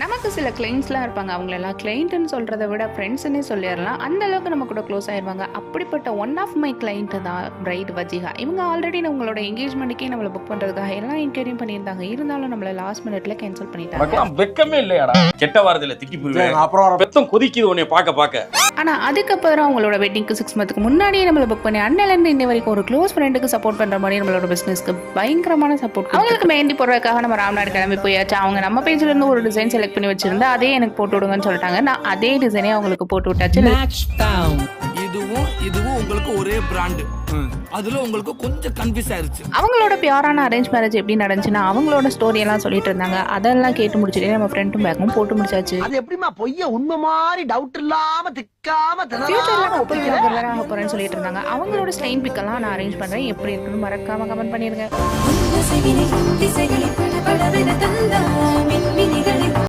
நமக்கு சில கிளைண்ட்ஸ்லாம் இருப்பாங்க. அவங்களெல்லாம் கிளைண்ட்டுன்னு சொல்றத விட ஃப்ரெண்ட்ஸ்ன்னே சொல்லிறலாம். அந்த அளவுக்கு நம்ம கூட க்ளோஸ் ஆயிருவாங்க. அப்படிப்பட்ட ஒன் ஆஃப் மை கிளைண்ட் தான் பிரைட் வஜிகா. இவங்க ஆல்ரெடி உங்களோட என்கேஜ்மெண்ட்டுக்கே நம்மள புக் பண்றதுக்காக எல்லாம் என்கொயரியும் பண்ணியிருந்தாங்க. இருந்தாலும் நம்மள லாஸ்ட் மினிட்ல கேன்சல் பண்ணிட்டாங்க. உனக்கெல்லாம் வெக்கமே இல்லையாடா? கெட்ட வாரத்துல திக்கி போயிருவேன். அப்புறம் பெத்தம் கொதிக்குது உன்னை பாக்க. ஆனா அதுக்கப்புறம் அவங்களோட வெட்டிங்க்கு 6 மந்த்துக்கு முன்னாடியே நம்மள புக் பண்ணி அன்னையிலேருந்து இன்னை வரைக்கும் ஒரு க்ளோஸ் ஃப்ரெண்டுக்கு சப்போர்ட் பண்ற மாதிரி நம்மளோட பிசினஸ்க்கு பயங்கரமான சப்போர்ட். அவங்களுக்கு மெஹந்தி போடுறதுக்காக நம்ம ராம்நாடு கிளம்பி போயாச்சு. அவங்க நம்ம பேஜ்ல இருந்து ஒரு டிசைன் செலக்ட் பண்ணி வச்சிருந்தா அதே எனக்கு போட்டு விடுங்கன்னு சொல்லிட்டாங்க. நான் அதே டிசைனே அவங்களுக்கு போட்டு விட்டாச்சு. இதுவும் உங்களுக்கு ஒரே பிராண்ட். அதுல உங்களுக்கு கொஞ்சம் கன்ஃபியூஸ் ஆயிருச்சு. அவங்களோட பியூரான அரேஞ்ச் மேரேஜ் எப்படி நடந்துச்சுன்னா அவங்களோட ஸ்டோரி எல்லாம் சொல்லிட்டு இருந்தாங்க. அதெல்லாம் கேட்டு முடிச்சுட்டு நம்ம ஃப்ரெண்டும் பேக்கும் போட்டு முடிச்சாச்சு. அது எப்படிமா பொய்ய உண்மை மாதிரி டவுட் இல்லாம திக்காம ஃபியூச்சர்ல கப்பல் ஆக போறேன்னு சொல்லிட்டு இருந்தாங்க. அவங்களோட ஸ்டைன் பிக்கெல்லாம் நான் அரேஞ்ச் பண்றேன். எப்படி இருக்குன்னு மறக்காம கமெண்ட் பண்ணிருங்க.